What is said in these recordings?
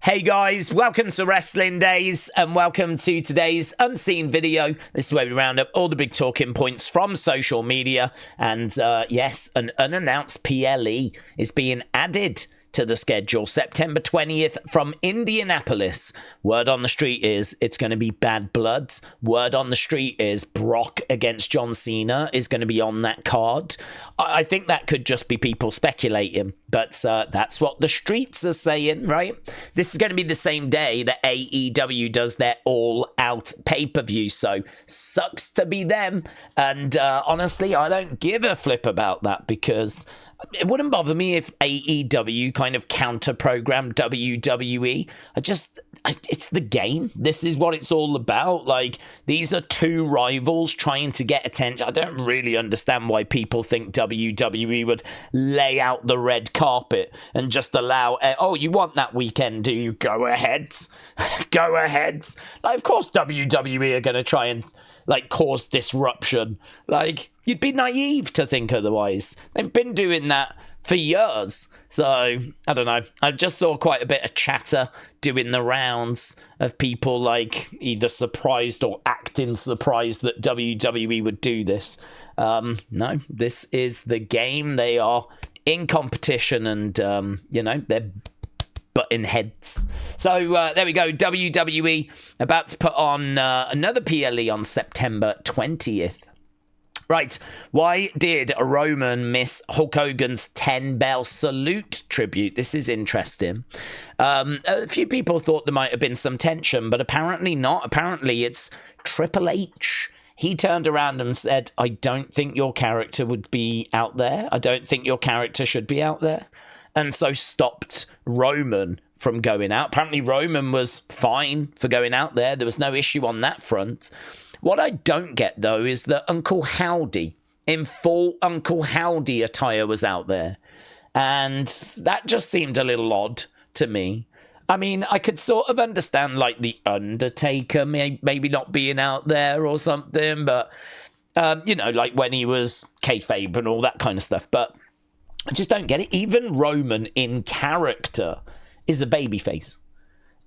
Hey guys, welcome to Wrestling Days and welcome to today's unseen video. This is where we round up all the big talking points from social media. And yes, an unannounced PLE is being added to the schedule, September 20th from Indianapolis. Word on the street is it's going to be Bad Bloods. Word on the street is Brock against John Cena is going to be on that card. I think that could just be people speculating, but that's what the streets are saying, right? This is going to be the same day that AEW does their all-out pay-per-view, so sucks to be them. And honestly, I don't give a flip about that because it wouldn't bother me if AEW kind of counter-programmed WWE. It's the game. This is what it's all about. Like, these are two rivals trying to get attention. I don't really understand why people think WWE would lay out the red carpet and just allow, oh, you want that weekend, do you? Go ahead. Go ahead. Like, of course WWE are going to try and, like, cause disruption. Like, you'd be naive to think otherwise. They've been doing that for years. So, I don't know. I just saw quite a bit of chatter doing the rounds of people, like, either surprised or acting surprised that WWE would do this. No, this is the game. They are in competition and, they're butting heads. So, there we go. WWE about to put on another PLE on September 20th. Right, why did Roman miss Hulk Hogan's 10-bell salute tribute? This is interesting. A few people thought there might have been some tension, but apparently not. Apparently it's Triple H. He turned around and said, I don't think your character would be out there. I don't think your character should be out there. And so stopped Roman from going out. Apparently Roman was fine for going out there. There was no issue on that front. What I don't get, though, is that Uncle Howdy, in full Uncle Howdy attire, was out there. And that just seemed a little odd to me. I mean, I could sort of understand, like, The Undertaker maybe not being out there or something, but, like when he was kayfabe and all that kind of stuff. But I just don't get it. Even Roman in character is a babyface.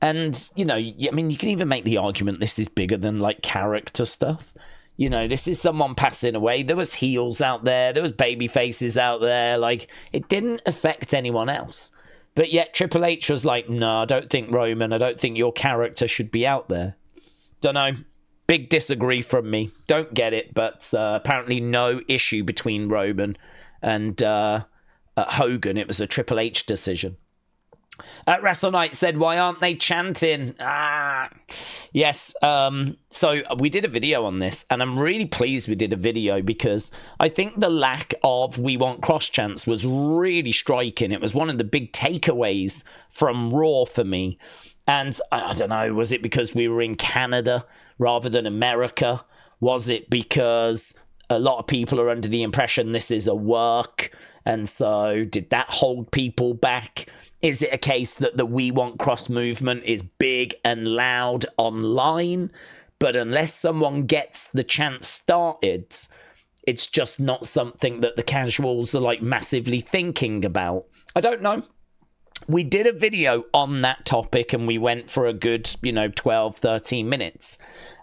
And, you can even make the argument this is bigger than, like, character stuff. This is someone passing away. There was heels out there. There was baby faces out there. Like, it didn't affect anyone else. But yet Triple H was like, no, I don't think Roman, I don't think your character should be out there. Don't know. Big disagree from me. Don't get it. But apparently no issue between Roman and Hogan. It was a Triple H decision. Wrestle Knight said, why aren't they chanting? Yes. So we did a video on this, and I'm really pleased we did a video because I think the lack of We Want Kross chants was really striking. It was one of the big takeaways from Raw for me. And I don't know, was it because we were in Canada rather than America? Was it because a lot of people are under the impression this is a work? And so did that hold people back? Is it a case that the We Want Kross movement is big and loud online, but unless someone gets the chant started, it's just not something that the casuals are, like, massively thinking about? I don't know. We did a video on that topic and we went for a good, 12, 13 minutes.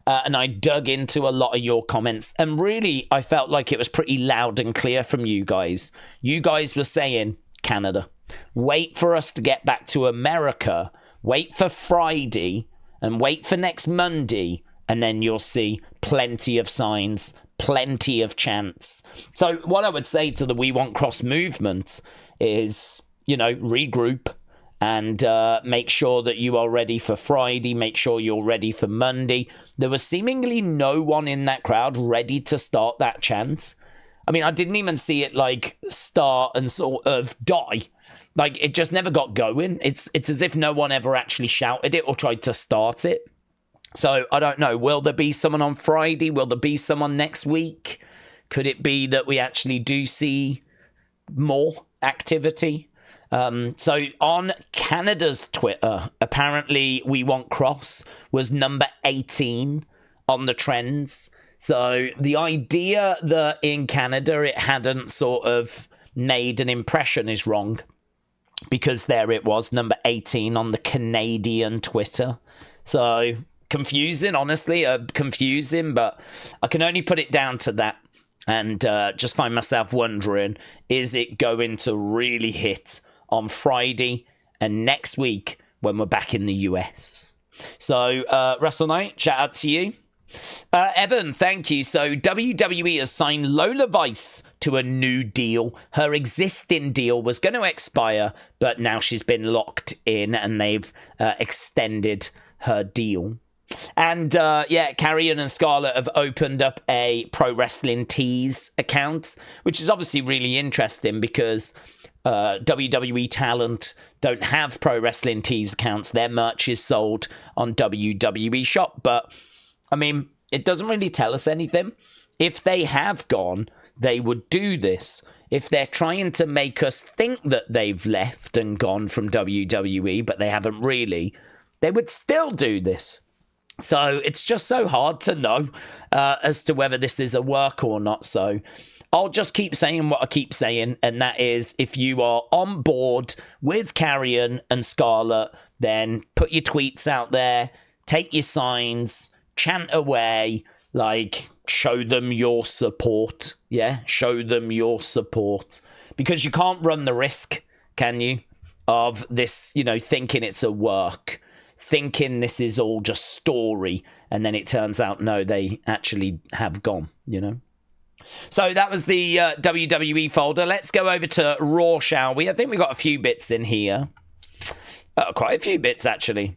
And I dug into a lot of your comments. And really, I felt like it was pretty loud and clear from you guys. You guys were saying, Canada, wait for us to get back to America. Wait for Friday and wait for next Monday. And then you'll see plenty of signs, plenty of chants. So what I would say to the We Want Kross movement is, regroup. And make sure that you are ready for Friday. Make sure you're ready for Monday. There was seemingly no one in that crowd ready to start that chant. I mean, I didn't even see it, like, start and sort of die. Like, it just never got going. It's as if no one ever actually shouted it or tried to start it. So, I don't know. Will there be someone on Friday? Will there be someone next week? Could it be that we actually do see more activity? So on Canada's Twitter, apparently We Want Kross was number 18 on the trends. So the idea that in Canada it hadn't sort of made an impression is wrong. because there it was, number 18 on the Canadian Twitter. So confusing, honestly, confusing, but I can only put it down to that. And just find myself wondering, is it going to really hit on Friday and next week when we're back in the US? So, Russell Knight, shout out to you. Evan, thank you. So, WWE has signed Lola Vice to a new deal. Her existing deal was going to expire, but now she's been locked in and they've extended her deal. And Karrion and Scarlett have opened up a Pro Wrestling Tees account, which is obviously really interesting because WWE talent don't have Pro Wrestling Tees accounts. Their merch is sold on WWE Shop. But, I mean, it doesn't really tell us anything. If they have gone, they would do this. If they're trying to make us think that they've left and gone from WWE, but they haven't really, they would still do this. So it's just so hard to know as to whether this is a work or not. So I'll just keep saying what I keep saying, and that is, if you are on board with Karrion and Scarlett, then put your tweets out there, take your signs, chant away, like, show them your support. Yeah, show them your support. Because you can't run the risk, can you, of this, thinking it's a work. Thinking this is all just story, and then it turns out, no, they actually have gone, So that was the WWE folder. Let's go over to Raw, shall we? I think we got a few bits in here. Quite a few bits, actually.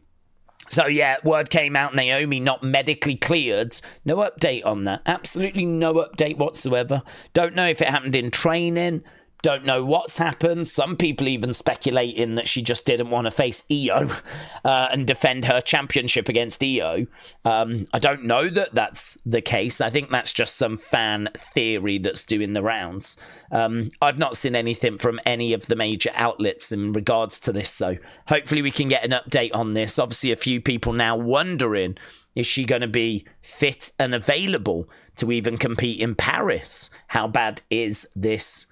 So, yeah, word came out, Naomi not medically cleared. No update on that. Absolutely no update whatsoever. Don't know if it happened in training. Don't know what's happened. Some people even speculating that she just didn't want to face Iyo and defend her championship against Iyo. I don't know that that's the case. I think that's just some fan theory that's doing the rounds. I've not seen anything from any of the major outlets in regards to this, so hopefully we can get an update on this. Obviously, a few people now wondering, is she going to be fit and available to even compete in Paris? How bad is this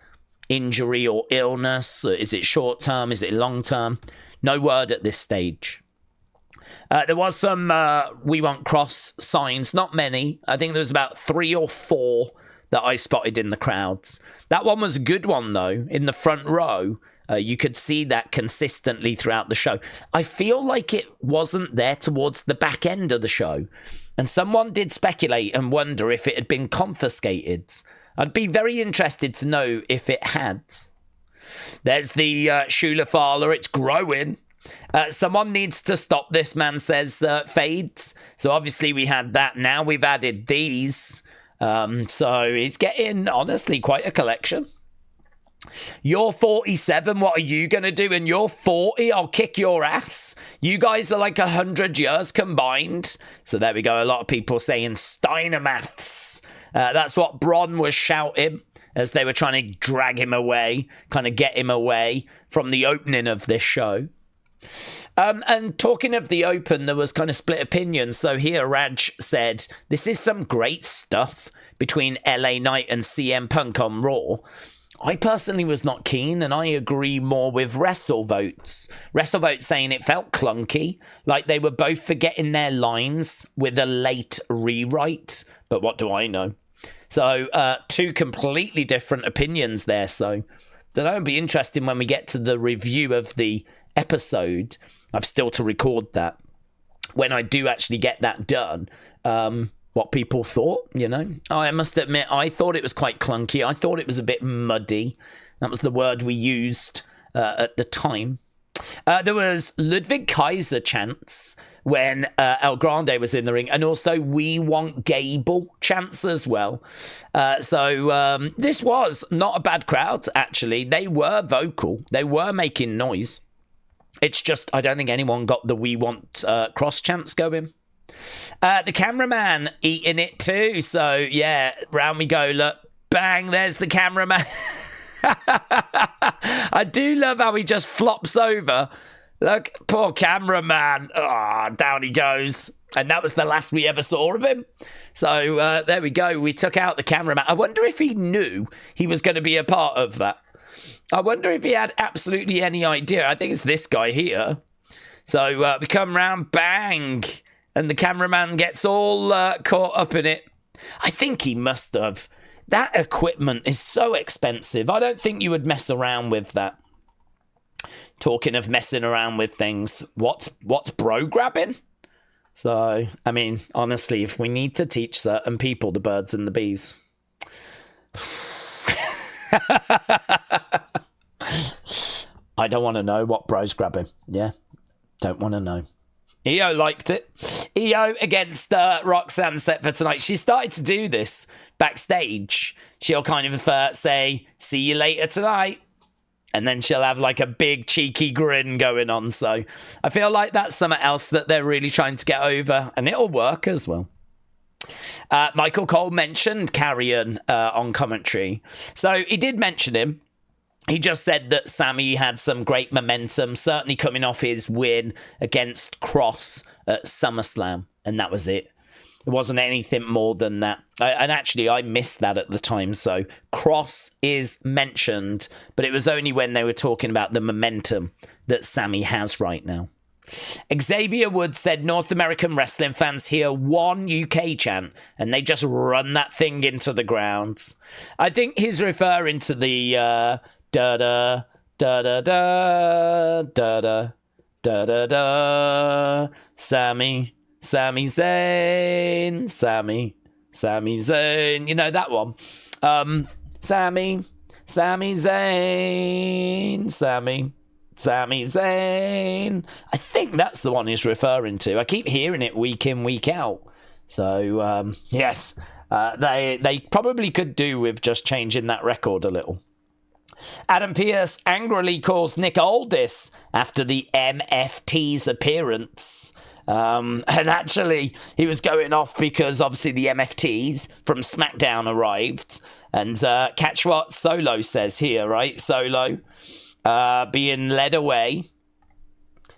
injury or illness? Is it short term? Is it long term? No word at this stage. There was some We Want Kross signs, not many. I think there was about 3 or 4 that I spotted in the crowds. That one was a good one, though. In the front row, you could see that consistently throughout the show. I feel like it wasn't there towards the back end of the show. And someone did speculate and wonder if it had been confiscated. I'd be very interested to know if it had. There's the Shoe-la-fala. It's growing. Someone needs to stop this, man says fades. So obviously we had that. Now we've added these. So it's getting, honestly, quite a collection. You're 47. What are you going to do? And you're 40. I'll kick your ass. You guys are like 100 years combined. So there we go. A lot of people saying Steiner maths. That's what Bron was shouting as they were trying to drag him away, kind of get him away from the opening of this show. And talking of the open, there was kind of split opinions. So here Raj said, this is some great stuff between LA Knight and CM Punk on Raw. I personally was not keen, and I agree more with WrestleVotes. WrestleVotes saying it felt clunky, like they were both forgetting their lines with a late rewrite. But what do I know? So, 2 completely different opinions there. So, don't know, it'll be interesting when we get to the review of the episode. I've still to record that. When I do actually get that done, what people thought, I must admit, I thought it was quite clunky. I thought it was a bit muddy. That was the word we used at the time. There was Ludwig Kaiser chants when El Grande was in the ring, and also We Want Gable chants as well. So this was not a bad crowd, actually. They were vocal. They were making noise. It's just, I don't think anyone got the We Want Kross chants going. The cameraman eating it too. So, yeah, round we go. Look, bang, there's the cameraman. I do love how he just flops over. Look, poor cameraman. Oh, down he goes. And that was the last we ever saw of him. So there we go. We took out the cameraman. I wonder if he knew he was going to be a part of that. I wonder if he had absolutely any idea. I think it's this guy here. So we come round, bang, and the cameraman gets all caught up in it. I think he must have. That equipment is so expensive. I don't think you would mess around with that. Talking of messing around with things, what's bro grabbing? So, I mean, honestly, if we need to teach certain people the birds and the bees. I don't want to know what bro's grabbing. Yeah, don't want to know. Iyo liked it. Iyo against Roxanne set for tonight. She started to do this backstage. She'll kind of say, see you later tonight. And then she'll have like a big cheeky grin going on. So I feel like that's something else that they're really trying to get over. And it'll work as well. Michael Cole mentioned Karrion on commentary. So he did mention him. He just said that Sami had some great momentum, certainly coming off his win against Kross at SummerSlam. And that was it. It wasn't anything more than that. And actually, I missed that at the time. So Kross is mentioned, but it was only when they were talking about the momentum that Sami has right now. Xavier Woods said North American wrestling fans hear one UK chant and they just run that thing into the ground. I think he's referring to the da-da, da-da-da, da-da, da-da-da, Sami Zayn, Sami Zayn. You know that one. Sami Zayn, Sami Zayn. I think that's the one he's referring to. I keep hearing it week in, week out. So, yes, they probably could do with just changing that record a little. Adam Pearce angrily calls Nick Aldis after the MFT's appearance. And actually, he was going off because obviously the MFTs from SmackDown arrived. And catch what Solo says here, right? Solo being led away,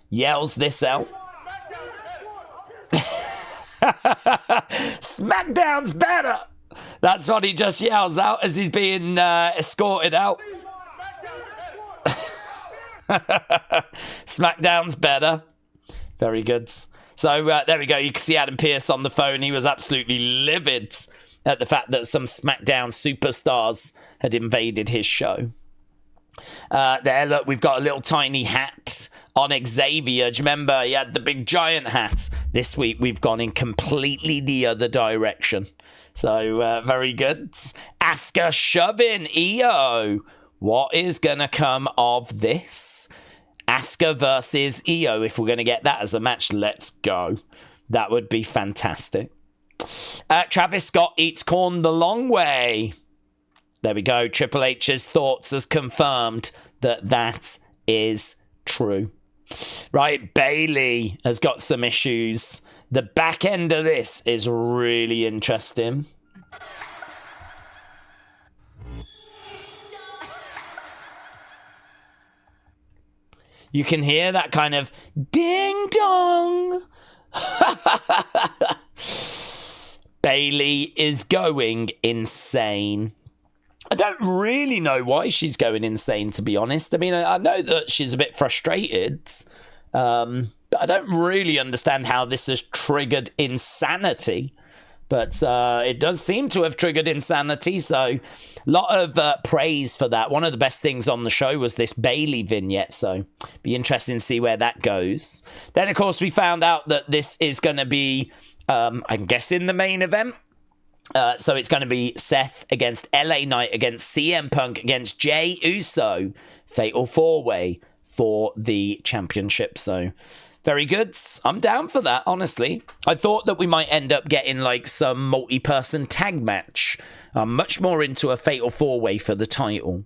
yells this out. SmackDown's better! That's what he just yells out as he's being escorted out. SmackDown's better. Very good. So there we go. You can see Adam Pearce on the phone. He was absolutely livid at the fact that some SmackDown superstars had invaded his show. There, look, we've got a little tiny hat on Xavier. Do you remember he had the big giant hat? This week we've gone in completely the other direction. So very good. Asuka shoving Iyo. What is going to come of this? Asuka versus Iyo. If we're going to get that as a match, let's go. That would be fantastic. Travis Scott eats corn the long way. There we go. Triple H's thoughts has confirmed that that is true. Right, Bayley has got some issues. The back end of this is really interesting. You can hear that kind of ding dong. Bayley is going insane. I don't really know why she's going insane, to be honest. I mean, I know that she's a bit frustrated, but I don't really understand how this has triggered insanity. But it does seem to have triggered insanity, so a lot of praise for that. One of the best things on the show was this Bayley vignette, so be interesting to see where that goes. Then, of course, we found out that this is going to be, I'm guessing, the main event. So it's going to be Seth against LA Knight against CM Punk against Jey Uso. Fatal 4-way for the championship, so very good. I'm down for that, honestly. I thought that we might end up getting like some multi-person tag match. I'm much more into a fatal 4-way for the title.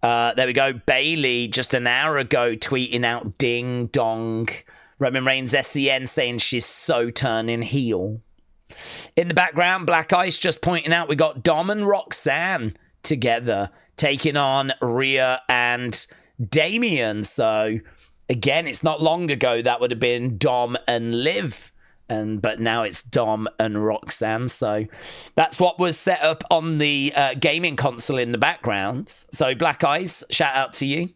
There we go. Bayley just an hour ago tweeting out ding dong. Roman Reigns SCN saying she's so turning heel. In the background, Black Ice just pointing out we got Dom and Roxanne together taking on Rhea and Damian. So again, it's not long ago that would have been Dom and Liv but now it's Dom and Roxanne. So that's what was set up on the gaming console in the background. So Black Eyes, shout out to you.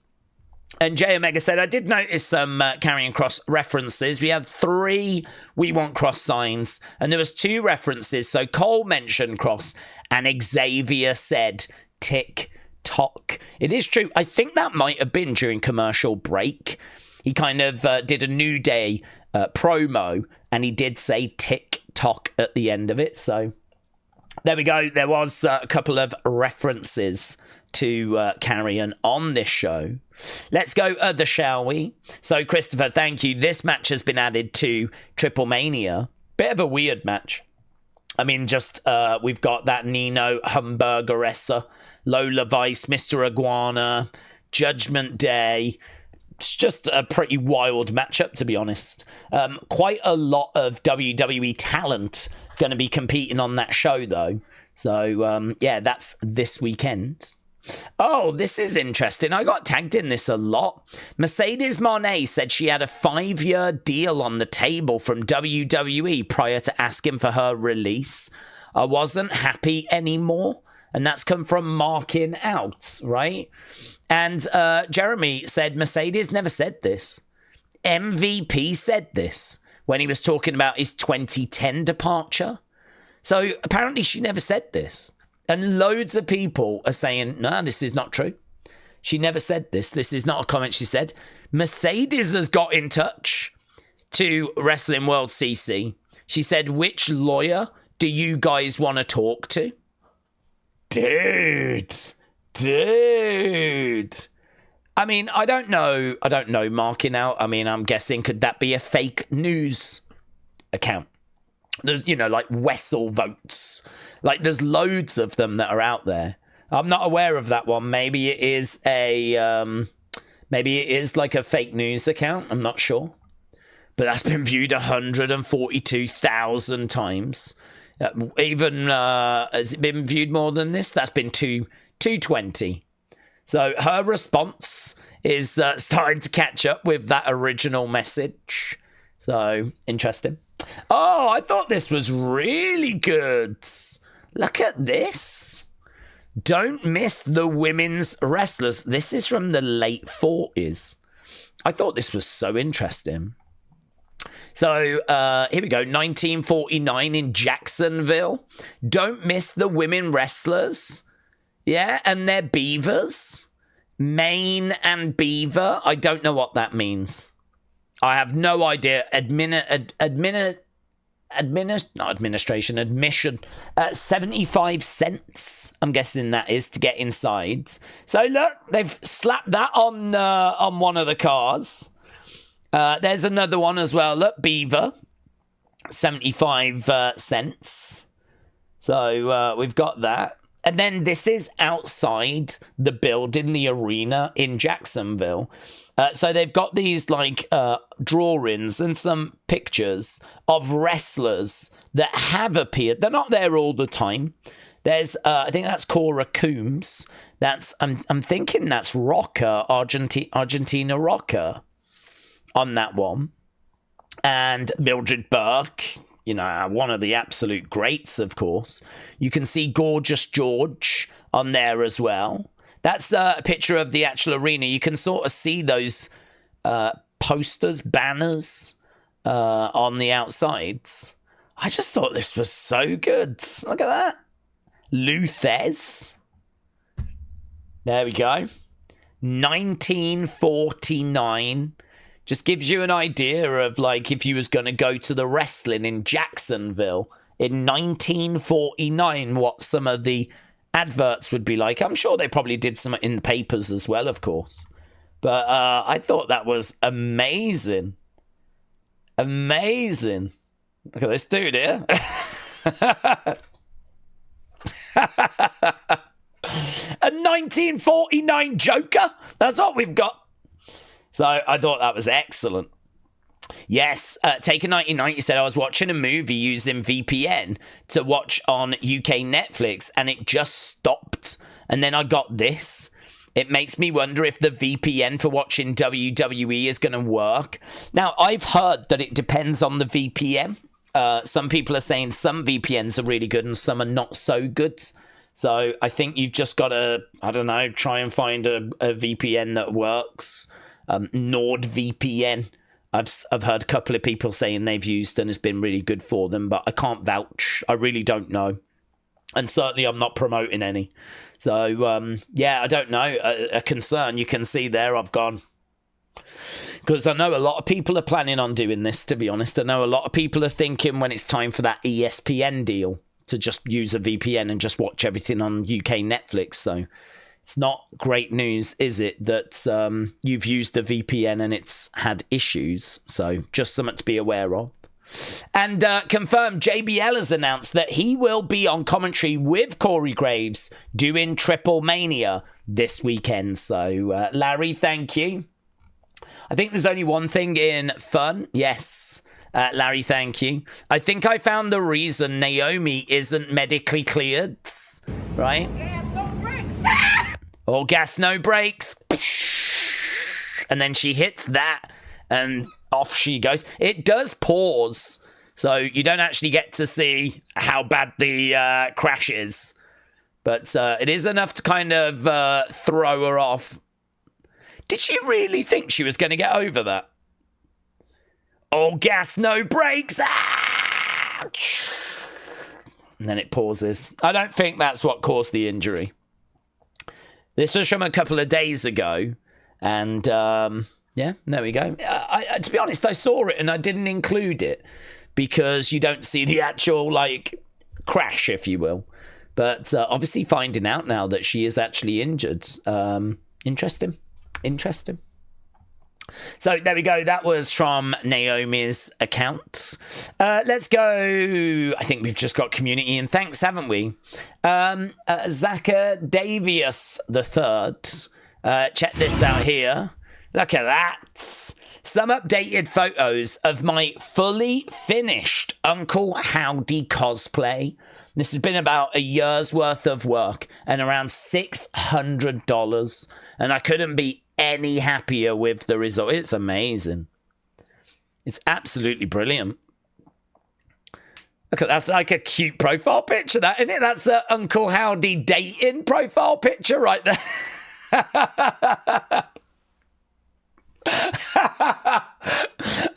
And J Omega said, I did notice some Karrion Kross references. We had 3 We Want Kross signs, and there was 2 references. So Cole mentioned Kross, and Xavier said tick-tock. It is true. I think that might have been during commercial break. He kind of did a New Day promo, and he did say tick-tock at the end of it. So there we go. There was a couple of references to Karrion on this show. Let's go other, shall we? So, Christopher, thank you. This match has been added to Triple Mania. Bit of a weird match. I mean, just we've got that Nino Hamburgeressa, Lola Vice, Mr. Iguana, Judgment Day. It's just a pretty wild matchup, to be honest. Quite a lot of WWE talent going to be competing on that show, though. So, yeah, that's this weekend. Oh, this is interesting. I got tagged in this a lot. Mercedes Moné said she had a 5-year deal on the table from WWE prior to asking for her release. I wasn't happy anymore. And that's come from marking out, right? And Jeremy said Mercedes never said this. MVP said this when he was talking about his 2010 departure. So apparently she never said this. And loads of people are saying, no, this is not true. She never said this. This is not a comment she said. Mercedes has got in touch to Wrestling World CC. She said, which lawyer do you guys want to talk to? Dude. I mean, I don't know marking out. I mean, I'm guessing, could that be a fake news account? You know, like Wessel Votes. Like, there's loads of them that are out there. I'm not aware of that one. Maybe it is like a fake news account. I'm not sure. But that's been viewed 142,000 times. Even, has it been viewed more than this? That's been 220. So her response is starting to catch up with that original message. So, interesting. Oh, I thought this was really good. Look at this. Don't miss the women's wrestlers. This is from the late 40s. I thought this was so interesting. So, here we go. 1949 in Jacksonville. Don't miss the women wrestlers. Yeah, and their beavers. Maine and beaver. I don't know what that means. I have no idea. Admission. 75 cents. I'm guessing that is to get inside. So look, they've slapped that on one of the cars. There's another one as well. Look, beaver, 75 cents. So we've got that. And then this is outside the building, the arena in Jacksonville. So they've got these like drawings and some pictures of wrestlers that have appeared. They're not there all the time. There's, I think that's Cora Coombs. That's I'm thinking that's Rocker, Argentina Rocker, on that one, and Mildred Burke. You know, one of the absolute greats, of course. You can see Gorgeous George on there as well. That's a picture of the actual arena. You can sort of see those posters, banners on the outsides. I just thought this was so good. Look at that. Luthez. There we go. 1949. Just gives you an idea of, like, if you was going to go to the wrestling in Jacksonville in 1949, what some of the adverts would be like. I'm sure they probably did some in the papers as well, of course. But I thought that was amazing. Amazing. Look at this dude here. A 1949 Joker. That's what we've got. So I thought that was excellent. Yes, Taker1990 said, I was watching a movie using VPN to watch on UK Netflix and it just stopped. And then I got this. It makes me wonder if the VPN for watching WWE is going to work. Now, I've heard that it depends on the VPN. some people are saying some VPNs are really good and some are not so good. So I think you've just got to, I don't know, try and find a VPN that works. NordVPN. I've heard a couple of people saying they've used and it's been really good for them, but I can't vouch. I really don't know. And certainly I'm not promoting any. So, yeah, I don't know. A concern you can see there, I've gone. Because I know a lot of people are planning on doing this, to be honest. I know a lot of people are thinking when it's time for that ESPN deal to just use a VPN and just watch everything on UK Netflix. So it's not great news, is it, that you've used a VPN and it's had issues. So just something to be aware of. And confirmed, JBL has announced that he will be on commentary with Corey Graves doing Triple Mania this weekend. So, Larry, thank you. I think there's only one thing in fun. Yes, Larry, thank you. I think I found the reason Naomi isn't medically cleared, right? Gas, no brakes. All gas, no brakes. And then she hits that and off she goes. It does pause, so you don't actually get to see how bad the crash is. But it is enough to kind of throw her off. Did she really think she was going to get over that? All gas, no brakes. Ah! And then it pauses. I don't think that's what caused the injury. This was from a couple of days ago. And, yeah, there we go. To be honest, I saw it and I didn't include it because you don't see the actual, like, crash, if you will. But obviously finding out now that she is actually injured. Interesting. So there we go. That was from Naomi's account. Let's go. I think we've just got community and thanks, haven't we? Zaka Davius the Third. Check this out here. Look at that. Some updated photos of my fully finished Uncle Howdy cosplay. This has been about a year's worth of work and around $600. And I couldn't be any happier with the result. It's amazing. It's absolutely brilliant. Look at that's like a cute profile picture, that, isn't it? That's the Uncle Howdy dating profile picture right there.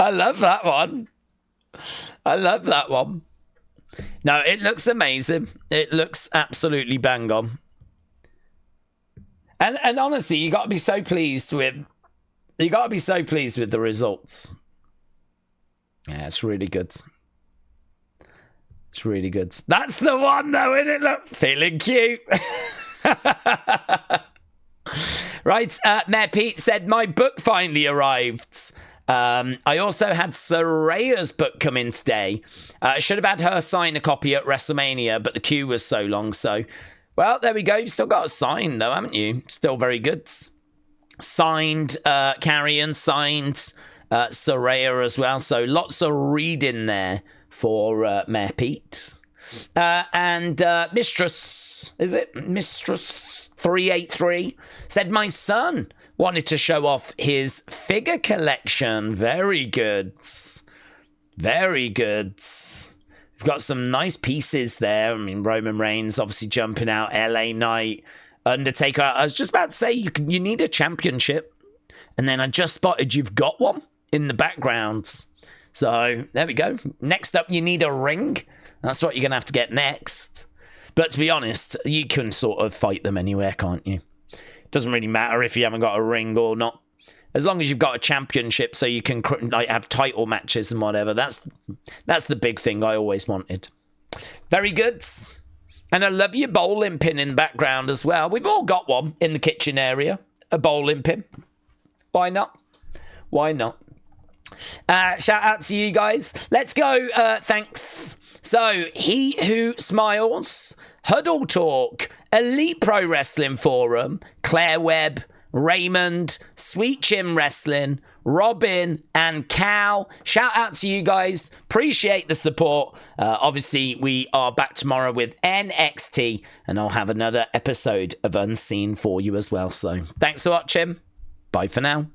I love that one. No, it looks amazing. It looks absolutely bang on. And honestly, you got to be so pleased with the results. Yeah, it's really good. That's the one though, isn't it? Look, feeling cute. Right, Mayor Pete said, my book finally arrived. I also had Soraya's book come in today. I should have had her sign a copy at WrestleMania, but the queue was so long. So, well, there we go. You've still got a sign, though, haven't you? Still very good. Signed Karrion, signed Soraya as well. So lots of reading there for Mayor Pete. And Mistress 383 said, my son wanted to show off his figure collection. Very good. We've got some nice pieces there. I mean, Roman Reigns obviously jumping out, LA Knight, Undertaker. I was just about to say, you need a championship. And then I just spotted you've got one in the background. So there we go. Next up, you need a ring. That's what you're going to have to get next. But to be honest, you can sort of fight them anywhere, can't you? It doesn't really matter if you haven't got a ring or not. As long as you've got a championship so you can like have title matches and whatever. That's the big thing I always wanted. Very good. And I love your bowling pin in the background as well. We've all got one in the kitchen area. A bowling pin. Why not? Shout out to you guys. Let's go. Thanks. So, He Who Smiles, Huddle Talk, Elite Pro Wrestling Forum, Claire Webb, Raymond, Sweet Jim Wrestling, Robin, and Cal. Shout out to you guys. Appreciate the support. Obviously, we are back tomorrow with NXT, and I'll have another episode of Unseen for you as well. So, thanks for watching. Bye for now.